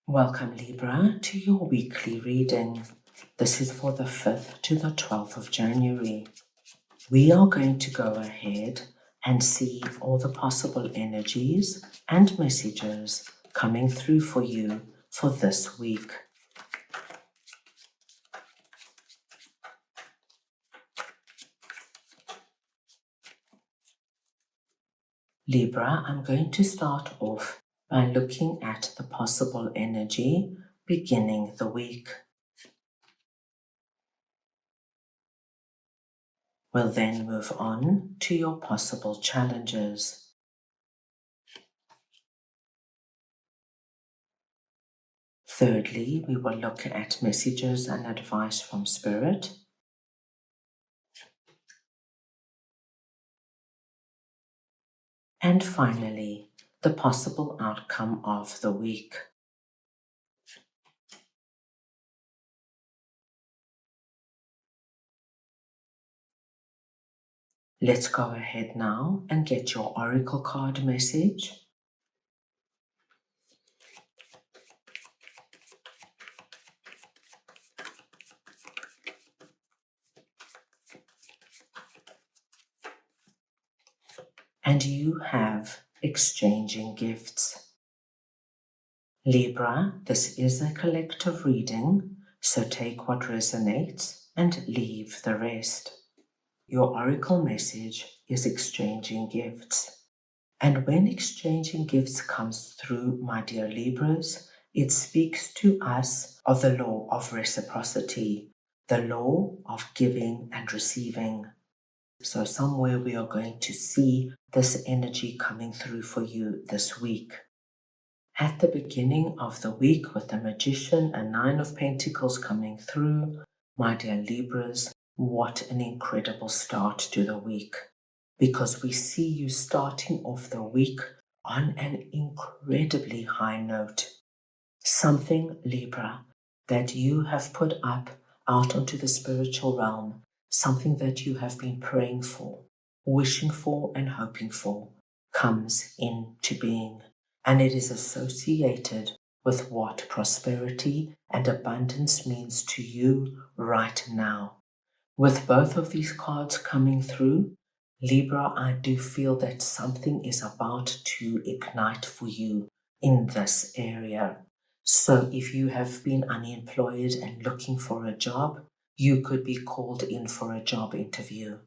Welcome, Libra, to your weekly reading. This is for the 5th to the 12th of January. We are going to go ahead and see all the possible energies and messages coming through for you for this week. Libra, I'm going to start off by looking at the possible energy beginning the week. We'll then move on to your possible challenges. Thirdly, we will look at messages and advice from Spirit. And finally, the possible outcome of the week. Let's go ahead now and get your oracle card message. And you have exchanging gifts. Libra, this is a collective reading, so take what resonates and leave the rest. Your oracle message is exchanging gifts. And when exchanging gifts comes through, my dear Libras, it speaks to us of the law of reciprocity, the law of giving and receiving. So somewhere we are going to see this energy coming through for you this week. At the beginning of the week, with the Magician and 9 of Pentacles coming through, my dear Libras, what an incredible start to the week. Because we see you starting off the week on an incredibly high note. Something, Libra, that you have put up out onto the spiritual realm, something that you have been praying for, wishing for and hoping for, comes into being. And it is associated with what prosperity and abundance means to you right now. With both of these cards coming through, Libra, I do feel that something is about to ignite for you in this area. So if you have been unemployed and looking for a job, you could be called in for a job interview.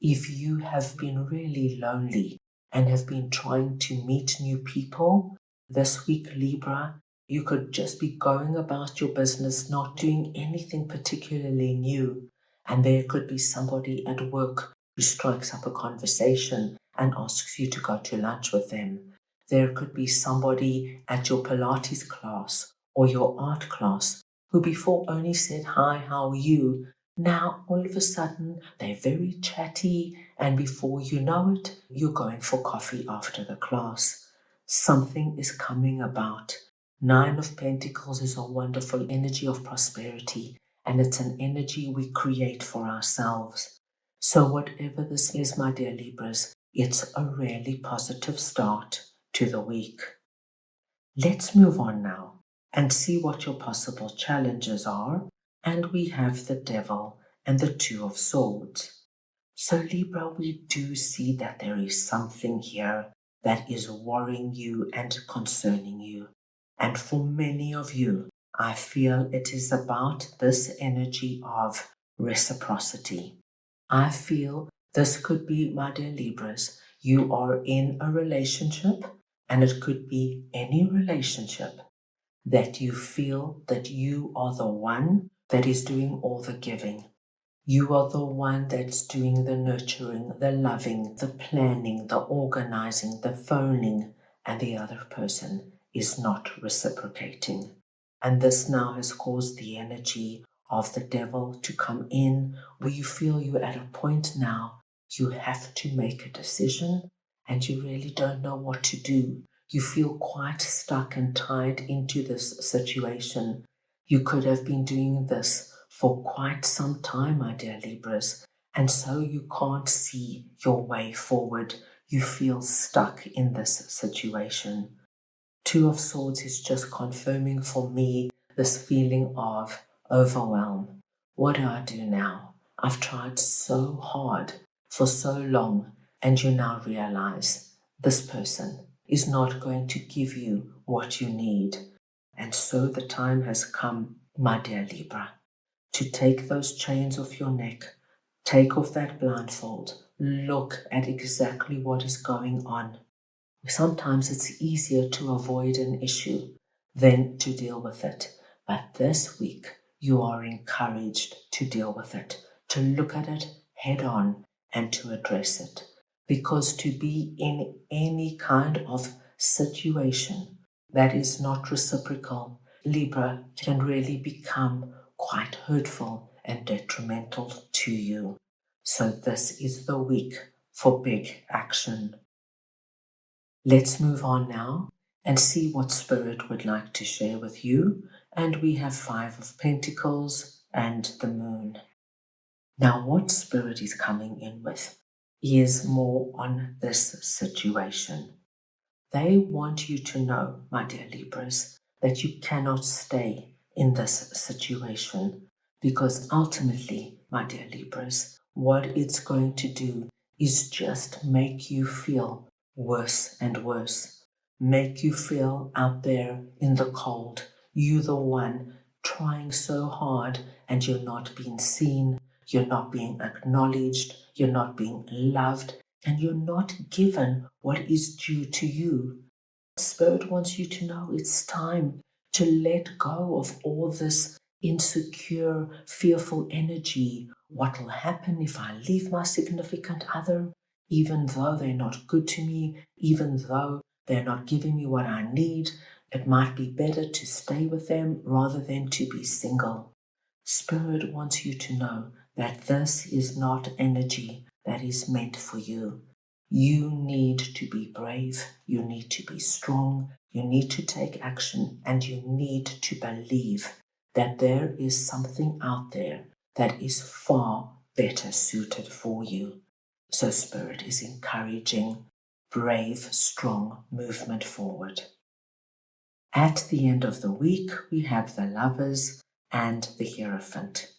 If you have been really lonely and have been trying to meet new people, this week, Libra, you could just be going about your business, not doing anything particularly new. And there could be somebody at work who strikes up a conversation and asks you to go to lunch with them. There could be somebody at your Pilates class or your art class who before only said, "Hi, how are you?" Now, all of a sudden, they're very chatty, and before you know it, you're going for coffee after the class. Something is coming about. 9 of Pentacles is a wonderful energy of prosperity, and it's an energy we create for ourselves. So whatever this is, my dear Libras, it's a really positive start to the week. Let's move on now and see what your possible challenges are. And we have the Devil and the 2 of Swords. So Libra, we do see that there is something here that is worrying you and concerning you. And for many of you, I feel it is about this energy of reciprocity. I feel this could be, my dear Libras, you are in a relationship, and it could be any relationship that you feel that you are the one that is doing all the giving. You are the one that's doing the nurturing, the loving, the planning, the organizing, the phoning, and the other person is not reciprocating. And this now has caused the energy of the Devil to come in, where you feel you're at a point now you have to make a decision and you really don't know what to do. You feel quite stuck and tied into this situation. You could have been doing this for quite some time, my dear Libras, and so you can't see your way forward. You feel stuck in this situation. Two of Swords is just confirming for me this feeling of overwhelm. What do I do now? I've tried so hard for so long, and you now realize this person is not going to give you what you need. And so the time has come, my dear Libra, to take those chains off your neck, take off that blindfold, look at exactly what is going on. Sometimes it's easier to avoid an issue than to deal with it. But this week, you are encouraged to deal with it, to look at it head on and to address it. Because to be in any kind of situation that is not reciprocal, Libra, can really become quite hurtful and detrimental to you. So this is the week for big action. Let's move on now and see what Spirit would like to share with you. And we have 5 of Pentacles and the Moon. Now, what Spirit is coming in with is more on this situation. They want you to know, my dear Libras, that you cannot stay in this situation, because ultimately, my dear Libras, what it's going to do is just make you feel worse and worse, make you feel out there in the cold. You're the one trying so hard and you're not being seen, you're not being acknowledged, you're not being loved, and you're not given what is due to you. Spirit wants you to know it's time to let go of all this insecure, fearful energy. What will happen if I leave my significant other, even though they're not good to me, even though they're not giving me what I need? It might be better to stay with them rather than to be single. Spirit wants you to know that this is not energy that is meant for you. You need to be brave, you need to be strong, you need to take action, and you need to believe that there is something out there that is far better suited for you. So Spirit is encouraging brave, strong movement forward. At the end of the week, we have the Lovers and the Hierophant.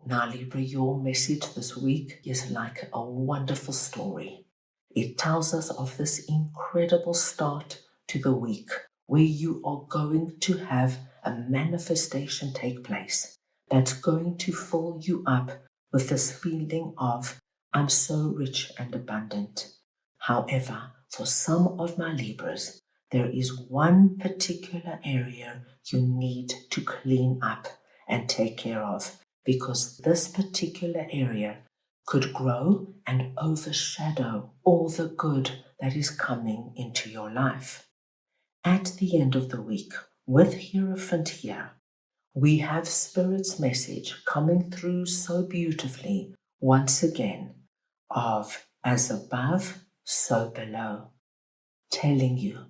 Now, Libra, your message this week is like a wonderful story. It tells us of this incredible start to the week where you are going to have a manifestation take place that's going to fill you up with this feeling of, I'm so rich and abundant. However, for some of my Libras, there is one particular area you need to clean up and take care of, because this particular area could grow and overshadow all the good that is coming into your life. At the end of the week, with Hierophant here, we have Spirit's message coming through so beautifully once again of as above, so below, telling you,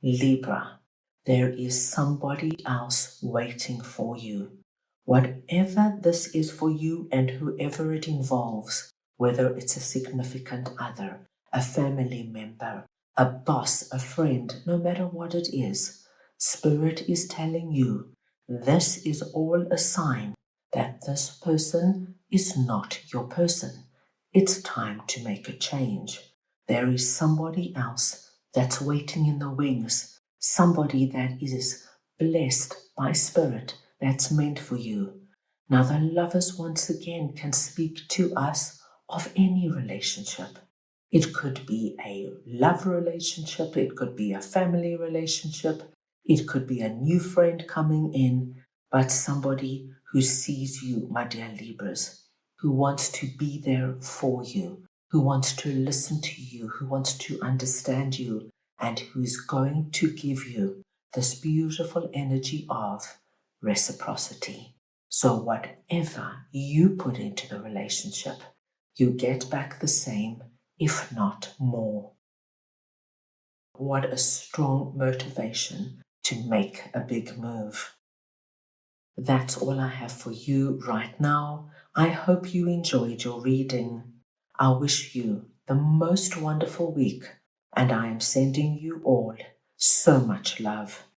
Libra, there is somebody else waiting for you. Whatever this is for you and whoever it involves, whether it's a significant other, a family member, a boss, a friend, no matter what it is, Spirit is telling you this is all a sign that this person is not your person. It's time to make a change. There is somebody else that's waiting in the wings, somebody that is blessed by Spirit that's meant for you. Now, the Lovers once again can speak to us of any relationship. It could be a love relationship, it could be a family relationship, it could be a new friend coming in, but somebody who sees you, my dear Libras, who wants to be there for you, who wants to listen to you, who wants to understand you, and who's going to give you this beautiful energy of reciprocity. So whatever you put into the relationship, you get back the same, if not more. What a strong motivation to make a big move. That's all I have for you right now. I hope you enjoyed your reading. I wish you the most wonderful week, and I am sending you all So much love.